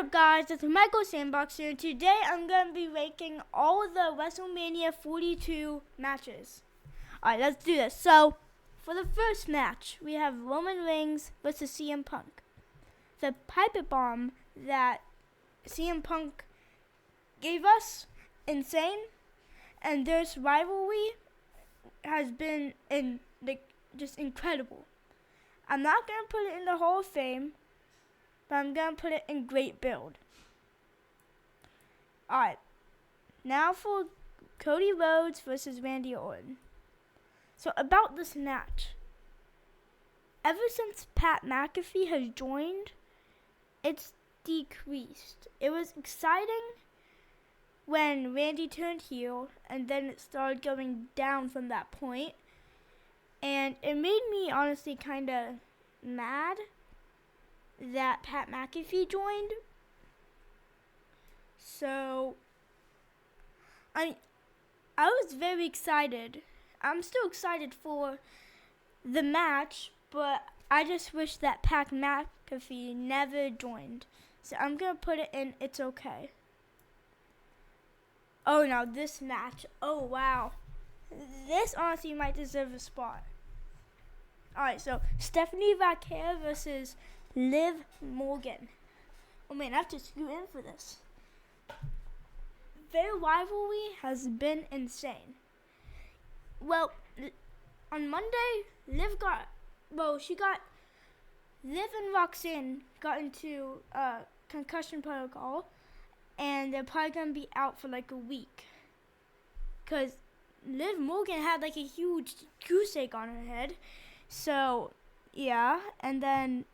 up, guys? It's Michael Sandbox here. Today I'm going to be ranking all the WrestleMania 42 matches. Alright, let's do this. So, for the first match, we have Roman Reigns versus CM Punk. The pipe bomb that CM Punk gave us, insane. And this rivalry has been just incredible. I'm not going to put it in the Hall of Fame, but I'm going to put it in great build. Alright, now for Cody Rhodes versus Randy Orton. So about this match, ever since Pat McAfee has joined, it's decreased. It was exciting when Randy turned heel, and then it started going down from that point. And it made me honestly kind of mad that Pat McAfee joined. So, I was very excited. I'm still excited for the match, but I just wish that Pat McAfee never joined. So I'm going to put it in It's Okay. Oh, now this match. Oh, wow. This honestly might deserve a spot. Alright, so Stephanie Vaquer versus Liv Morgan. Oh man, I have to scoot in for this. Their rivalry has been insane. Well, on Monday, Liv and Roxanne got into concussion protocol, and they're probably going to be out for like a week. Because Liv Morgan had like a huge goose egg on her head. So, yeah, and then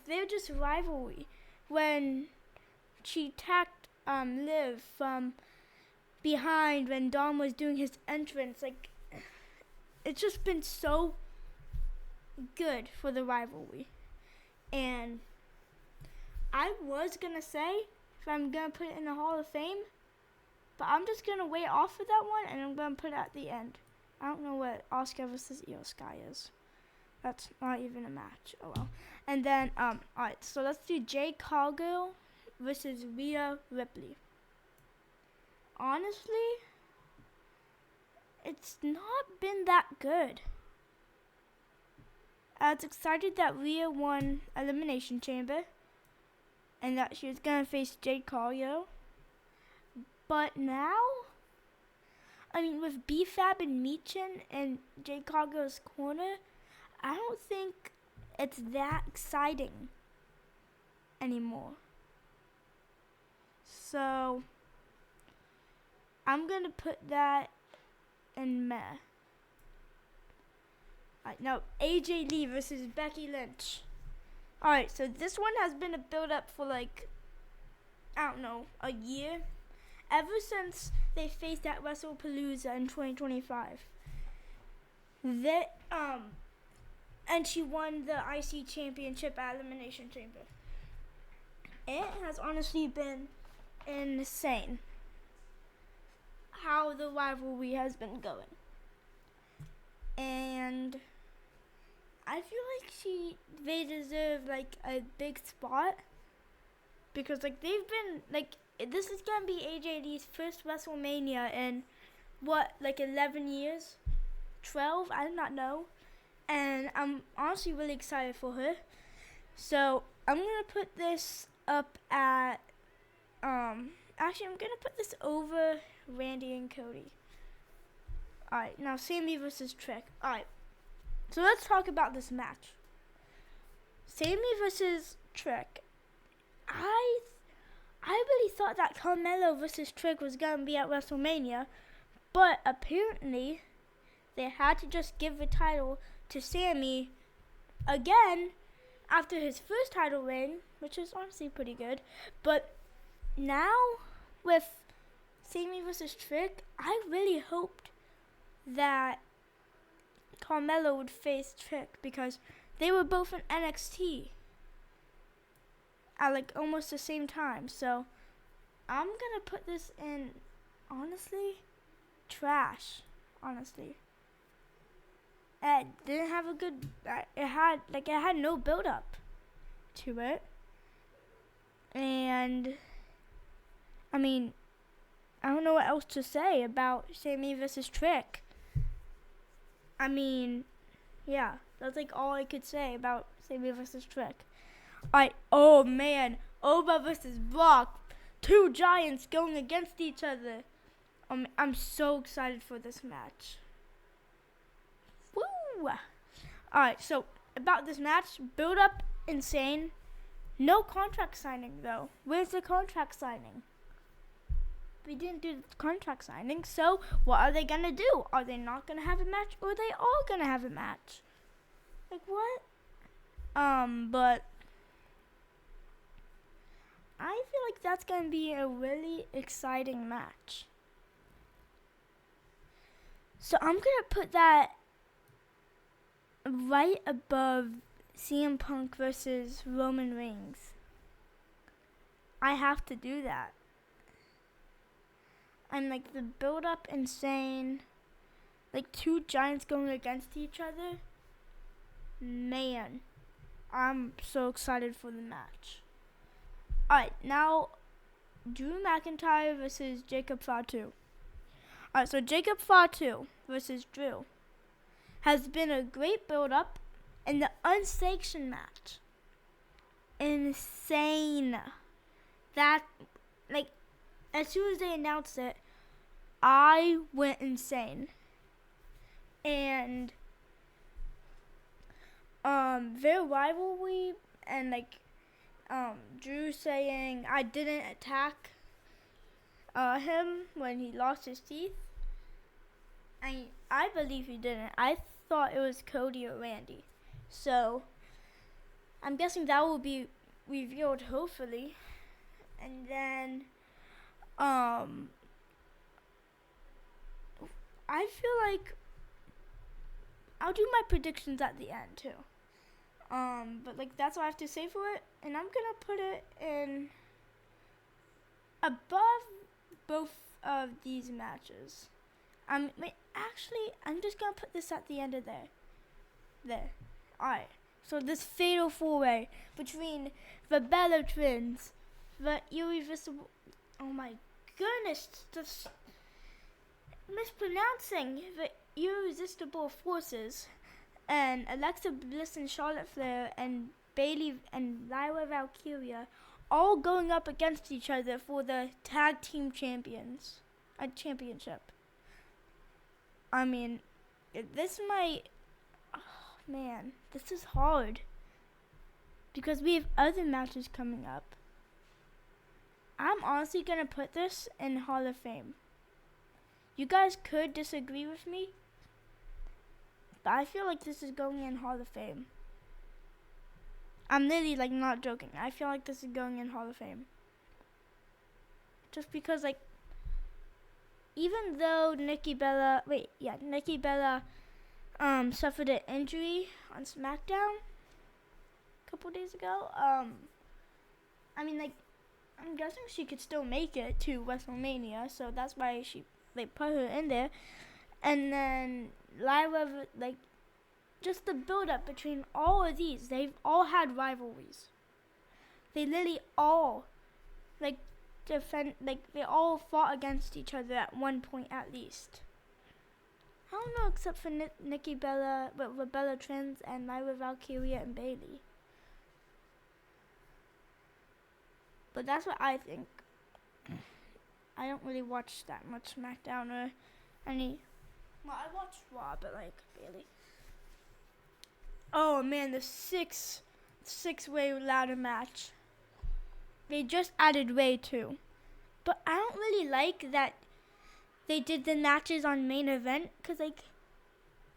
they're just rivalry. When she attacked Liv from behind when Dom was doing his entrance, it's just been so good for the rivalry. And I was gonna say if I'm gonna put it in the Hall of Fame, but I'm just gonna wait off of that one and I'm gonna put it at the end. I don't know what Asuka versus Io Sky is. That's not even a match. Oh well. And then, alright, so let's do Jade Cargill versus Rhea Ripley. Honestly, it's not been that good. I was excited that Rhea won Elimination Chamber and that she was going to face Jade Cargill. But now, with B-Fab and Michin in Jade Cargill's corner, I don't think it's that exciting anymore. So, I'm going to put that in meh. Alright, now AJ Lee versus Becky Lynch. Alright, so this one has been a build-up for a year. Ever since they faced at WrestlePalooza in 2025. And she won the IC Championship at Elimination Chamber. It has honestly been insane how the rivalry has been going. And I feel like they deserve a big spot because they've been this is gonna be AJD's first WrestleMania in 11 years, 12, I do not know. And I'm honestly really excited for her. So I'm gonna put this up at actually I'm gonna put this over Randy and Cody. Alright, now Sammy versus Trick. Alright, so let's talk about this match. Sammy versus Trick. I really thought that Carmelo versus Trick was going to be at WrestleMania, but apparently they had to just give the title to Sammy again after his first title reign, which is honestly pretty good. But now with Sammy versus Trick, I really hoped that Carmelo would face Trick because they were both in NXT at almost the same time. So I'm gonna put this in, honestly, trash. Honestly, it didn't have a good. It had no build up to it. And I mean, I don't know what else to say about Sammy versus Trick. I mean, yeah, that's like all I could say about Sammy versus Trick. Alright, oh man, Oba versus Brock. 2 giants going against each other. I'm so excited for this match. Woo! Alright, so about this match, build up insane. No contract signing though. Where's the contract signing? We didn't do the contract signing, so what are they gonna do? Are they not gonna have a match, or are they all gonna have a match? Like what? But I feel like that's gonna be a really exciting match. So I'm gonna put that right above CM Punk versus Roman Reigns. I have to do that. And like the build up insane, like 2 giants going against each other. Man, I'm so excited for the match. Alright, now Drew McIntyre versus Jacob Fatu. Alright, so Jacob Fatu versus Drew has been a great build up, and the unsanctioned match. Insane. That, like, as soon as they announced it, I went insane. And their rivalry and like Drew saying I didn't attack him when he lost his teeth. I believe he didn't. I thought it was Cody or Randy. So I'm guessing that will be revealed hopefully. And then I feel like I'll do my predictions at the end too. But like that's what I have to say for it, and I'm gonna put it in above both of these matches. Actually, I'm just gonna put this at the end of there. Alright, so this fatal 4-way between the Bella Twins, the Irresistible, oh my goodness, just mispronouncing, the Irresistible Forces, and Alexa Bliss and Charlotte Flair and Bayley and Lyra Valkyria all going up against each other for the tag team championship. I mean, this might, oh man, this is hard because we have other matches coming up. I'm honestly gonna put this in Hall of Fame. You guys could disagree with me, but I feel like this is going in Hall of Fame. I'm literally like not joking. I feel like this is going in Hall of Fame. Just because like, even though Nikki Bella suffered an injury on SmackDown a couple days ago, I mean like, I'm guessing she could still make it to WrestleMania, so that's why they put her in there. And then Lyra, like, just the build up between all of these, they've all had rivalries. They literally all, like, they all fought against each other at one point at least. I don't know, except for Nikki Bella, but the Bella Twins and Lyra Valkyria and Bayley. But that's what I think. I don't really watch that much SmackDown or any. Well, I watch Raw, but like barely. Oh man, the six-way ladder match. They just added Ray too, but I don't really like that they did the matches on main event. Cause like,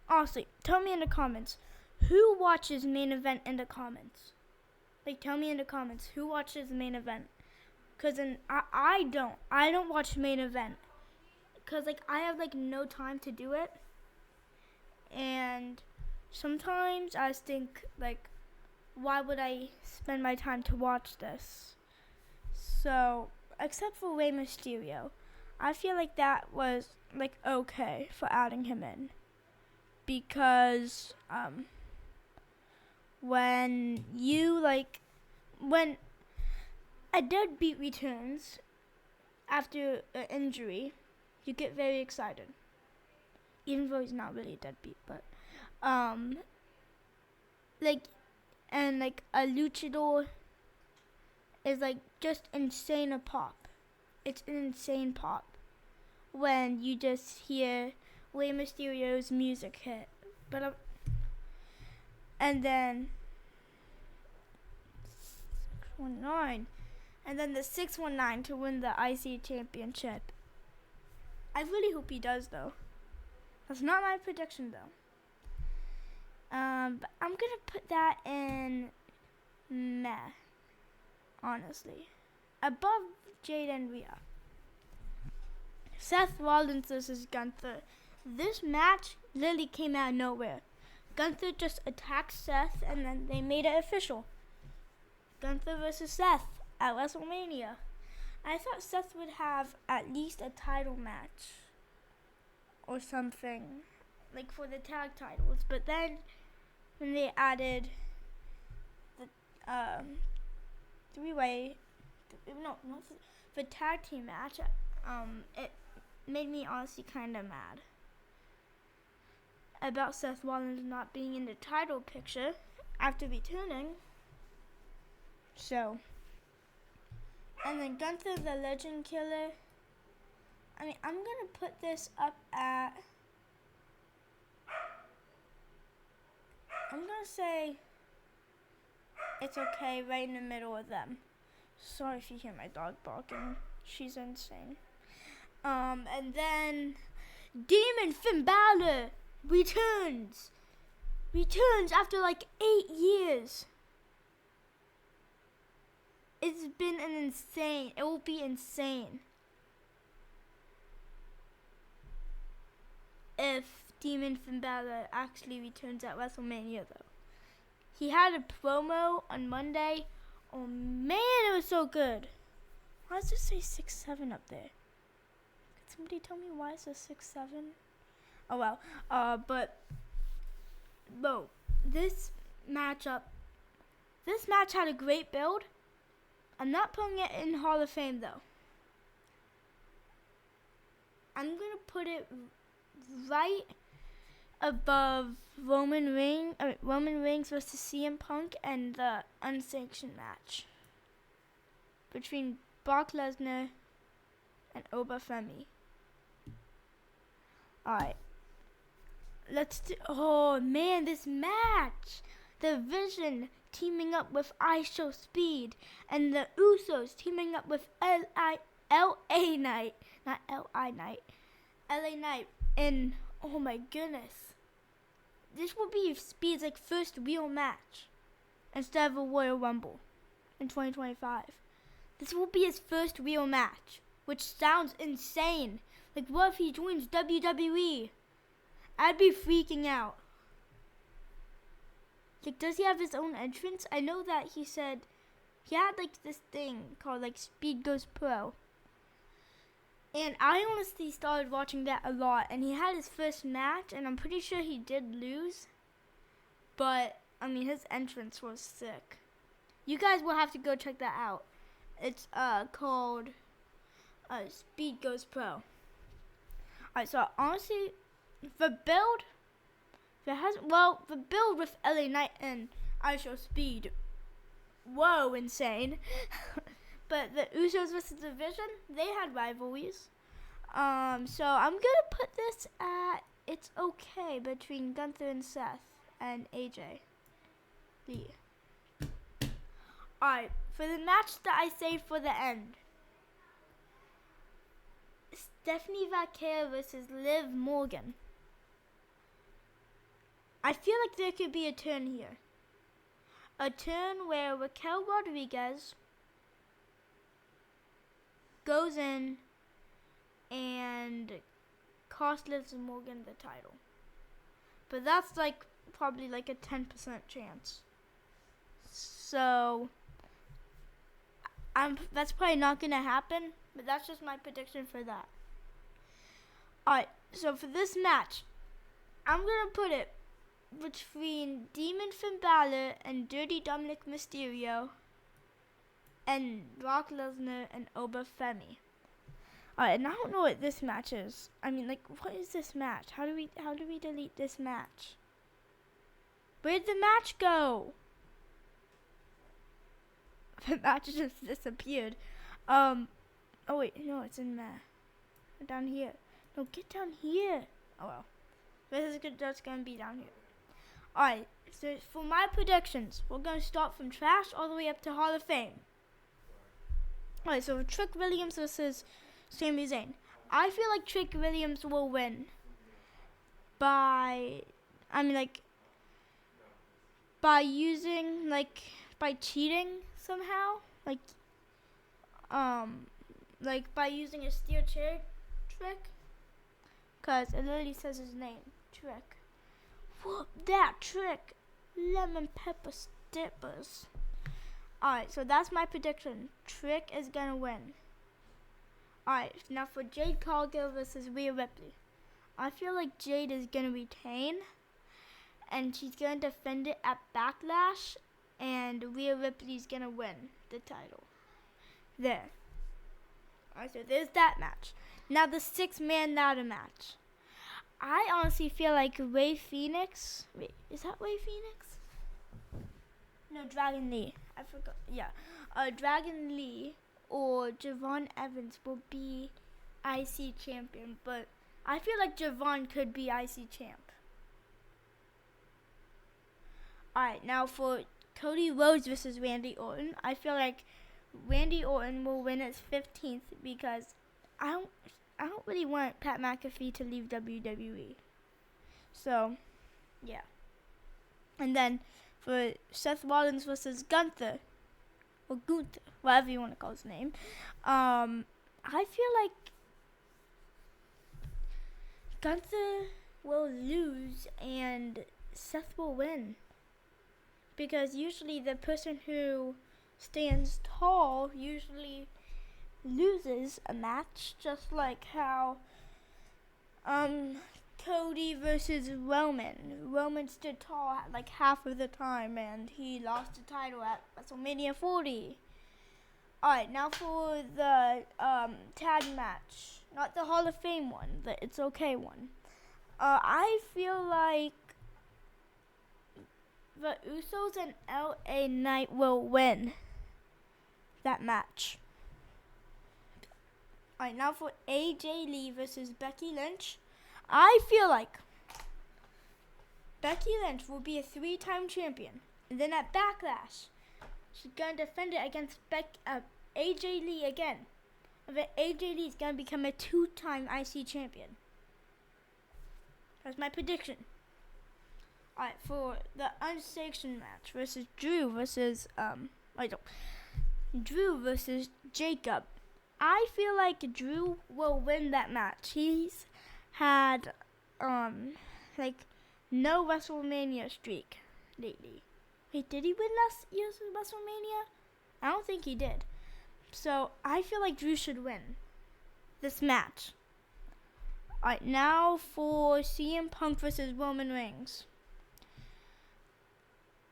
honestly, tell me in the comments who watches main event in the comments. Like, tell me in the comments who watches the main event. Cause I don't watch main event. Cause like I have like no time to do it. And sometimes I just think like, why would I spend my time to watch this? So, except for Rey Mysterio, I feel like that was like okay for adding him in. Because a deadbeat returns after an injury, you get very excited. Even though he's not really a deadbeat, but like a luchador is like just insane a pop. It's an insane pop when you just hear Rey Mysterio's music hit. But and then 619, and then the 619 to win the IC championship. I really hope he does, though. That's not my prediction, though. But I'm gonna put that in meh, honestly, above Jade and Rhea. Seth Rollins versus Gunther. This match literally came out of nowhere. Gunther just attacked Seth, and then they made it official. Gunther versus Seth at WrestleMania. I thought Seth would have at least a title match or something, like for the tag titles. But then when they added the three-way, the tag team match, it made me honestly kind of mad about Seth Rollins not being in the title picture after returning. So, and then Gunther the Legend Killer. I mean, I'm gonna put this up at, I'm gonna say it's okay, right in the middle of them. Sorry if you hear my dog barking. She's insane. And then Demon Finn Balor returns after like 8 years. It's been it will be insane if Demon Finn Balor actually returns at WrestleMania, though. He had a promo on Monday. Oh man, it was so good. Why does it say 6'7" up there? Could somebody tell me why it says 6'7"? Oh well. But no, this match had a great build. I'm not putting it in Hall of Fame, though. I'm going to put it right above Roman Reigns versus CM Punk and the unsanctioned match between Brock Lesnar and Oba Femi. Alright. Oh man, this match! The Vision teaming up with ISO Speed, and the Usos teaming up with LA Knight, and oh my goodness, this will be Speed's like first real match instead of a Royal Rumble in 2025. This will be his first real match, which sounds insane. Like, what if he joins WWE? I'd be freaking out. Like, does he have his own entrance? I know that he said he had like this thing called like Speed Goes Pro. And I honestly started watching that a lot. And he had his first match, and I'm pretty sure he did lose. But, I mean, his entrance was sick. You guys will have to go check that out. It's called Speed Goes Pro. Alright, so honestly, the build with LA Knight and ISO Speed, whoa, insane. But the Usos versus the Vision, they had rivalries. So I'm gonna put this at it's okay between Gunther and Seth and AJ Lee. Alright, for the match that I saved for the end, Stephanie Vaquer versus Liv Morgan. I feel like there could be a turn here. A turn where Raquel Rodriguez goes in and cost Liv Morgan the title. But that's like probably like a 10% chance. So that's probably not going to happen, but that's just my prediction for that. Alright, so for this match, I'm going to put it between Demon Finn Balor and Dirty Dominic Mysterio. and Brock Lesnar and Obafemi. Alright, and I don't know what this match is. I mean, like, what is this match? How do we delete this match? Where'd the match go? The match just disappeared. Oh wait, no, it's in there. Down here. No, get down here. Oh well. This is just gonna be down here. Alright, so for my predictions, we're gonna start from trash all the way up to Hall of Fame. Alright, so Trick Williams versus Sami Zayn. I feel like Trick Williams will win by using, by cheating somehow. By using a steel chair trick. Because it literally says his name. Trick. Whoop, that Trick. Lemon pepper stippers. Alright, so that's my prediction. Trick is gonna win. Alright, now for Jade Cargill versus Rhea Ripley. I feel like Jade is gonna retain. And she's gonna defend it at Backlash. And Rhea Ripley's gonna win the title. There. Alright, so there's that match. Now the 6-man ladder match. I honestly feel like Rey Fenix. Wait, is that Rey Fenix? No, Dragon Lee. I forgot. Yeah. Dragon Lee or Javon Evans will be IC champion. But I feel like Javon could be IC champ. Alright, now for Cody Rhodes versus Randy Orton. I feel like Randy Orton will win his 15th because I don't really want Pat McAfee to leave WWE. So, yeah. And then for Seth Rollins versus Gunther, or Gunther, whatever you want to call his name, I feel like Gunther will lose and Seth will win. Because usually the person who stands tall usually loses a match, just like how Cody versus Roman. Roman stood tall like half of the time and he lost the title at WrestleMania 40. Alright, now for the tag match. Not the Hall of Fame one, the It's Okay one. I feel like the Usos and LA Knight will win that match. Alright, now for AJ Lee versus Becky Lynch. I feel like Becky Lynch will be a 3-time champion. And then at Backlash, she's going to defend it against AJ Lee again. And then AJ Lee is going to become a 2-time IC champion. That's my prediction. Alright, for the unsanctioned match versus Drew versus Jacob. I feel like Drew will win that match. He's had no WrestleMania streak lately. Wait, did he win last year's WrestleMania? I don't think he did. So I feel like Drew should win this match. Alright, now for CM Punk versus Roman Reigns.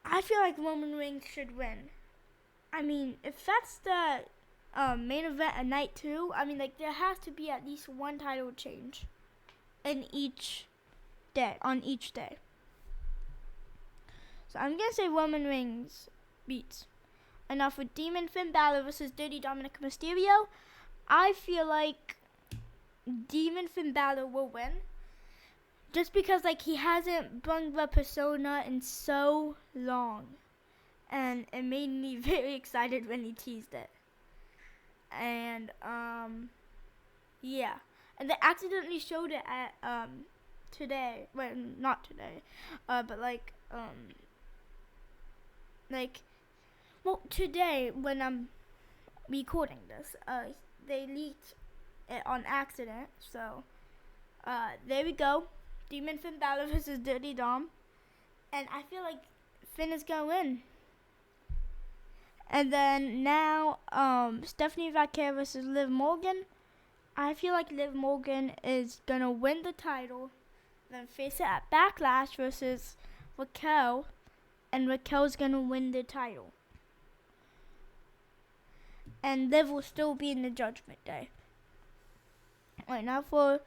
I feel like Roman Reigns should win. I mean, if that's the main event at night 2, I mean, there has to be at least one title change on each day. So I'm going to say Roman Reigns beats. And now for Demon Finn Balor versus Dirty Dominic Mysterio, I feel like Demon Finn Balor will win. Just because, he hasn't brung the persona in so long. And it made me very excited when he teased it. And, yeah. And they accidentally showed it at, today. Well, not today. Today, when I'm recording this, they leaked it on accident. So, there we go. Demon Finn Balor versus Dirty Dom. And I feel like Finn is going to win. And then now, Stephanie Vaquer versus Liv Morgan. I feel like Liv Morgan is going to win the title. Then face it at Backlash versus Raquel. And Raquel's going to win the title. and Liv will still be in the Judgment Day. Alright, now for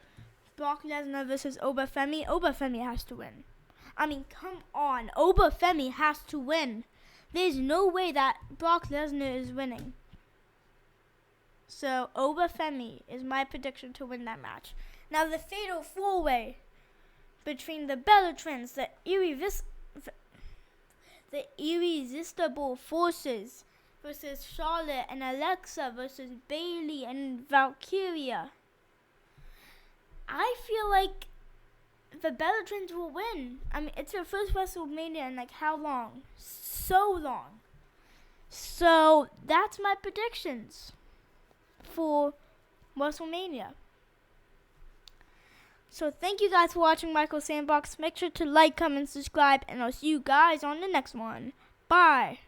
Brock Lesnar versus Obafemi. Obafemi has to win. I mean, come on. Obafemi has to win. There's no way that Brock Lesnar is winning. So, Obafemi is my prediction to win that match. Now, the fatal four-way between the Bella Twins, the Irresistible Forces versus Charlotte and Alexa versus Bayley and Valkyria. I feel like the Bella Twins will win. I mean, it's their first WrestleMania in like how long? So long. So that's my predictions for WrestleMania. So thank you guys for watching Michael Sandbox. Make sure to like, comment, subscribe, and I'll see you guys on the next one. Bye.